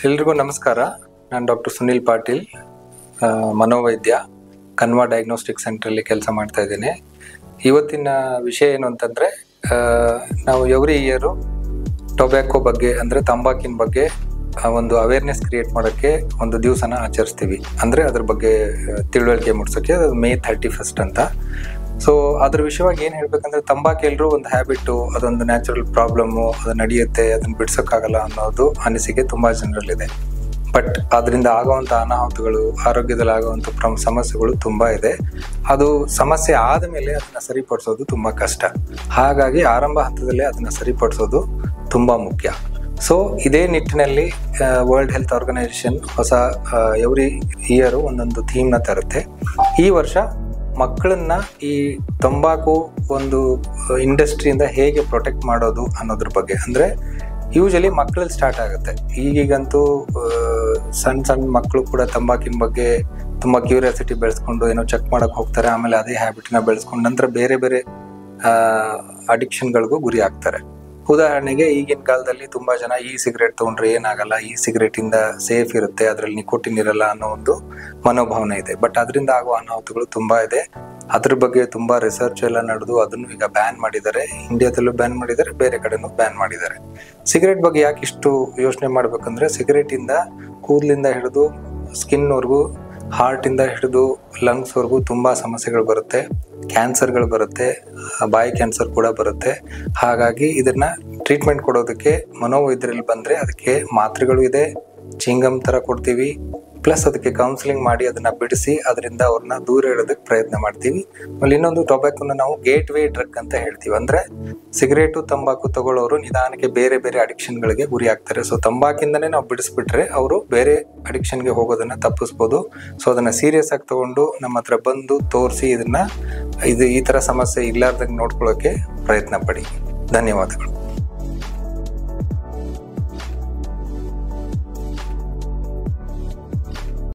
ಎಲ್ರಿಗೂ ನಮಸ್ಕಾರ. ನಾನು ಡಾಕ್ಟರ್ ಸುನಿಲ್ ಪಾಟೀಲ್, ಮನೋವೈದ್ಯ, ಕನ್ವಾ ಡಯಾಗ್ನೋಸ್ಟಿಕ್ ಸೆಂಟ್ರಲ್ಲಿ ಕೆಲಸ ಮಾಡ್ತಾ ಇದ್ದೀನಿ. ಇವತ್ತಿನ ವಿಷಯ ಏನು ಅಂತಂದರೆ, ನಾವು ಎವ್ರಿ ಇಯರು ಟೊಬ್ಯಾಕೋ ಬಗ್ಗೆ ಅಂದರೆ ತಂಬಾಕಿನ ಬಗ್ಗೆ ಒಂದು ಅವೇರ್ನೆಸ್ ಕ್ರಿಯೇಟ್ ಮಾಡೋಕ್ಕೆ ಒಂದು ದಿವಸನ ಆಚರಿಸ್ತೀವಿ. ಅಂದರೆ ಅದ್ರ ಬಗ್ಗೆ ತಿಳುವಳಿಕೆ ಮೂಡಿಸೋಕ್ಕೆ. ಅದು May 31 ಅಂತ. ಸೊ ಅದ್ರ ವಿಷಯವಾಗಿ ಏನು ಹೇಳ್ಬೇಕಂದ್ರೆ, ತಂಬಾಕು ಎಲ್ಲರೂ ಒಂದು ಹ್ಯಾಬಿಟ್ಟು, ಅದೊಂದು ನ್ಯಾಚುರಲ್ ಪ್ರಾಬ್ಲಮ್ಮು, ಅದು ನಡೆಯುತ್ತೆ, ಅದನ್ನು ಬಿಡ್ಸೋಕ್ಕಾಗಲ್ಲ ಅನ್ನೋದು ಅನಿಸಿಕೆ ತುಂಬ ಜನರಲ್ಲಿದೆ. ಬಟ್ ಅದರಿಂದ ಆಗುವಂಥ ಅನಾಹುತಗಳು, ಆರೋಗ್ಯದಲ್ಲಿ ಆಗುವಂಥ ಸಮಸ್ಯೆಗಳು ತುಂಬ ಇದೆ. ಅದು ಸಮಸ್ಯೆ ಆದ ಮೇಲೆ ಅದನ್ನು ಸರಿಪಡಿಸೋದು ತುಂಬ ಕಷ್ಟ. ಹಾಗಾಗಿ ಆರಂಭ ಹಂತದಲ್ಲೇ ಅದನ್ನು ಸರಿಪಡಿಸೋದು ತುಂಬ ಮುಖ್ಯ. ಸೊ ಇದೇ ನಿಟ್ಟಿನಲ್ಲಿ ವರ್ಲ್ಡ್ ಹೆಲ್ತ್ ಆರ್ಗನೈಸೇಷನ್ ಹೊಸ ಎವ್ರಿ ಇಯರು ಒಂದೊಂದು ಥೀಮ್ನ ತರುತ್ತೆ. ಈ ವರ್ಷ ಮಕ್ಕಳನ್ನ ಈ ತಂಬಾಕು ಒಂದು ಇಂಡಸ್ಟ್ರಿಯಿಂದ ಹೇಗೆ ಪ್ರೊಟೆಕ್ಟ್ ಮಾಡೋದು ಅನ್ನೋದ್ರ ಬಗ್ಗೆ. ಅಂದರೆ ಯೂಶಲಿ ಮಕ್ಕಳಲ್ಲಿ ಸ್ಟಾರ್ಟ್ ಆಗುತ್ತೆ. ಈಗೀಗಂತೂ ಸಣ್ಣ ಮಕ್ಕಳು ಕೂಡ ತಂಬಾಕಿನ ಬಗ್ಗೆ ತುಂಬ ಕ್ಯೂರಿಯಾಸಿಟಿ ಬೆಳೆಸ್ಕೊಂಡು ಏನೋ ಚೆಕ್ ಮಾಡೋಕ್ಕೆ ಹೋಗ್ತಾರೆ. ಆಮೇಲೆ ಅದೇ ಹ್ಯಾಬಿಟ್ನ ಬೆಳೆಸ್ಕೊಂಡು ನಂತರ ಬೇರೆ ಬೇರೆ ಅಡಿಕ್ಷನ್ಗಳಿಗೂ ಗುರಿ ಆಗ್ತಾರೆ. ಉದಾಹರಣೆಗೆ, ಈಗಿನ ಕಾಲದಲ್ಲಿ ತುಂಬ ಜನ ಈ ಸಿಗರೇಟ್ ತೊಗೊಂಡ್ರೆ ಏನಾಗಲ್ಲ, ಈ ಸಿಗರೇಟಿಂದ ಸೇಫ್ ಇರುತ್ತೆ, ಅದರಲ್ಲಿ ನಿಕೋಟಿನ್ ಇರಲ್ಲ ಅನ್ನೋ ಒಂದು ಮನೋಭಾವನೆ ಇದೆ. ಬಟ್ ಅದರಿಂದ ಆಗುವ ಅನಾಹುತಗಳು ತುಂಬ ಇದೆ. ಅದ್ರ ಬಗ್ಗೆ ತುಂಬ ರಿಸರ್ಚ್ ಎಲ್ಲ ನಡೆದು ಅದನ್ನು ಈಗ ಬ್ಯಾನ್ ಮಾಡಿದ್ದಾರೆ. ಇಂಡಿಯಾದಲ್ಲೂ ಬ್ಯಾನ್ ಮಾಡಿದ್ದಾರೆ, ಬೇರೆ ಕಡೆನೂ ಬ್ಯಾನ್ ಮಾಡಿದ್ದಾರೆ. ಸಿಗರೇಟ್ ಬಗ್ಗೆ ಯಾಕೆ ಇಷ್ಟು ಯೋಚನೆ ಮಾಡ್ಬೇಕಂದ್ರೆ, ಸಿಗರೇಟಿಂದ ಕೂದಲಿಂದ ಹಿಡಿದು ಸ್ಕಿನ್ವರೆಗೂ, ಹಾರ್ಟಿಂದ ಹಿಡಿದು ಲಂಗ್ಸ್ವರೆಗೂ ತುಂಬ ಸಮಸ್ಯೆಗಳು ಬರುತ್ತೆ. ಕ್ಯಾನ್ಸರ್ಗಳು ಬರುತ್ತೆ, ಬಾಯಿ ಕ್ಯಾನ್ಸರ್ ಕೂಡ ಬರುತ್ತೆ. ಹಾಗಾಗಿ ಇದನ್ನ ಟ್ರೀಟ್ಮೆಂಟ್ ಕೊಡೋದಕ್ಕೆ ಮನೋವೈದ್ಯರಲ್ಲಿ ಬಂದರೆ ಅದಕ್ಕೆ ಮಾತ್ರೆಗಳು ಇದೆ, ಚಿಂಗಮ್ ಥರ ಕೊಡ್ತೀವಿ. ಪ್ಲಸ್ ಅದಕ್ಕೆ ಕೌನ್ಸಿಲಿಂಗ್ ಮಾಡಿ ಅದನ್ನ ಬಿಡಿಸಿ ಅದರಿಂದ ಅವ್ರನ್ನ ದೂರ ಇಡೋದಕ್ಕೆ ಪ್ರಯತ್ನ ಮಾಡ್ತೀವಿ. ಆಮೇಲೆ ಇನ್ನೊಂದು, ಟೊಬ್ಯಾಕೋನ ನಾವು ಗೇಟ್ ವೇ ಡ್ರಗ್ ಅಂತ ಹೇಳ್ತೀವಿ. ಅಂದರೆ ಸಿಗರೇಟು ತಂಬಾಕು ತಗೊಳ್ಳೋರು ನಿಧಾನಕ್ಕೆ ಬೇರೆ ಬೇರೆ ಅಡಿಕ್ಷನ್ಗಳಿಗೆ ಗುರಿ ಆಗ್ತಾರೆ. ಸೊ ತಂಬಾಕಿಂದನೇ ನಾವು ಬಿಡಿಸ್ಬಿಟ್ರೆ ಅವರು ಬೇರೆ ಅಡಿಕ್ಷನ್ಗೆ ಹೋಗೋದನ್ನ ತಪ್ಪಿಸ್ಬೋದು. ಸೊ ಅದನ್ನ ಸೀರಿಯಸ್ ಆಗಿ ತಗೊಂಡು ನಮ್ಮ ಹತ್ರ ಬಂದು ತೋರಿಸಿ ಈ ಥರ ಸಮಸ್ಯೆ ಇಲ್ಲಾರ್ದಂಗೆ ನೋಡ್ಕೊಳ್ಳೋಕೆ ಪ್ರಯತ್ನ ಪಡಿ. ಧನ್ಯವಾದಗಳು.